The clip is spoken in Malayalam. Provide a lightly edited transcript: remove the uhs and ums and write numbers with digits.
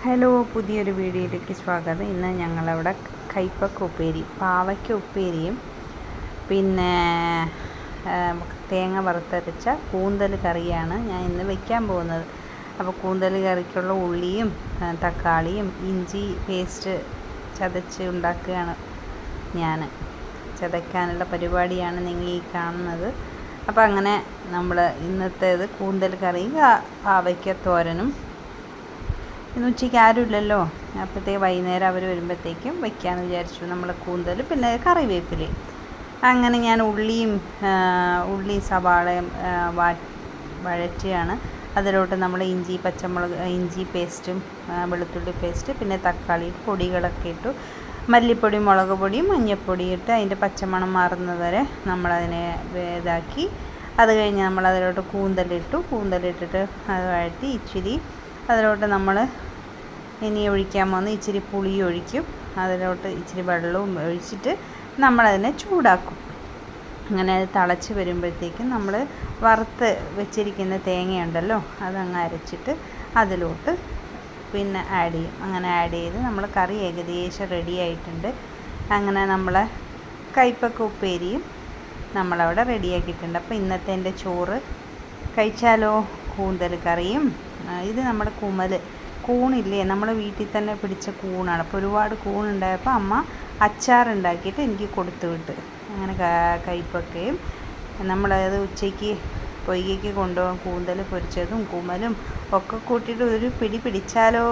ഹലോ, പുതിയൊരു വീഡിയോയിലേക്ക് സ്വാഗതം. ഇന്ന് ഞങ്ങളവിടെ കൈപ്പക്ക ഉപ്പേരി, പാവയ്ക്ക ഉപ്പേരിയും പിന്നെ തേങ്ങ വറുത്തരച്ച കൂന്തൽ കറിയാണ് ഞാൻ ഇന്ന് വയ്ക്കാൻ പോകുന്നത്. അപ്പോൾ കൂന്തൽ കറിക്കുള്ള ഉള്ളിയും തക്കാളിയും ഇഞ്ചി പേസ്റ്റ് ചതച്ച് ഉണ്ടാക്കുകയാണ് ഞാൻ. ചതയ്ക്കാനുള്ള പരിപാടിയാണ് നിങ്ങൾ ഈ കാണുന്നത്. അപ്പോൾ അങ്ങനെ നമ്മൾ ഇന്നത്തേത് കൂന്തൽ കറിയും പാവയ്ക്ക തോരനും. ഇന്ന് ഉച്ചയ്ക്ക് ആരുമില്ലല്ലോ, അപ്പോഴത്തേക്ക് വൈകുന്നേരം അവർ വരുമ്പോഴത്തേക്കും വയ്ക്കാമെന്ന് വിചാരിച്ചു. നമ്മൾ കൂന്തൽ പിന്നെ കറിവേപ്പിലയും അങ്ങനെ ഞാൻ ഉള്ളി സവാളയും വഴറ്റുകയാണ്. അതിലോട്ട് നമ്മൾ ഇഞ്ചി പേസ്റ്റും വെളുത്തുള്ളി പേസ്റ്റ് പിന്നെ തക്കാളി പൊടികളൊക്കെ ഇട്ടു. മല്ലിപ്പൊടി, മുളക് പൊടി, മഞ്ഞൾപ്പൊടി ഇട്ട് അതിൻ്റെ പച്ചമണം മാറുന്നത് വരെ നമ്മളതിനെ ഇതാക്കി. അത് കഴിഞ്ഞ് നമ്മളതിലോട്ട് കൂന്തലിട്ടിട്ട് അത് വഴറ്റി അതിലോട്ട് നമ്മൾ ഇനി ഒഴിക്കാൻ പോകുന്ന ഇച്ചിരി പുളി ഒഴിക്കും. അതിലോട്ട് ഇച്ചിരി വെള്ളവും ഒഴിച്ചിട്ട് നമ്മളതിനെ ചൂടാക്കും. അങ്ങനെ അത് തിളച്ച് വരുമ്പോഴത്തേക്കും നമ്മൾ വറുത്ത് വെച്ചിരിക്കുന്ന തേങ്ങയുണ്ടല്ലോ, അതങ്ങ് അരച്ചിട്ട് അതിലോട്ട് പിന്നെ ആഡ് ചെയ്യും. അങ്ങനെ ആഡ് ചെയ്ത് നമ്മൾ കറി ഏകദേശം റെഡി ആയിട്ടുണ്ട്. അങ്ങനെ നമ്മളെ കൈപ്പക്ക ഉപ്പേരിയും നമ്മളവിടെ റെഡിയാക്കിയിട്ടുണ്ട്. അപ്പോൾ ഇന്നത്തെ എൻ്റെ ചോറ് കഴിച്ചാലോ. കൂന്തൽ കറിയും ഇത് നമ്മുടെ കൂണില്ലേ, നമ്മൾ വീട്ടിൽ തന്നെ പിടിച്ച കൂണാണ്. അപ്പോൾ ഒരുപാട് കൂണുണ്ടായപ്പോൾ അമ്മ അച്ചാറുണ്ടാക്കിയിട്ട് എനിക്ക് കൊടുത്തു വിട്ട്. അങ്ങനെ കൈപ്പക്കയും നമ്മളത് ഉച്ചയ്ക്ക് പൊയ്കയ്ക്ക് കൊണ്ടുപോകാൻ കൂന്തൽ പൊരിച്ചതും കുമലും ഒക്കെ കൂട്ടിയിട്ട് ഒരു പിടി പിടിച്ചാലോ.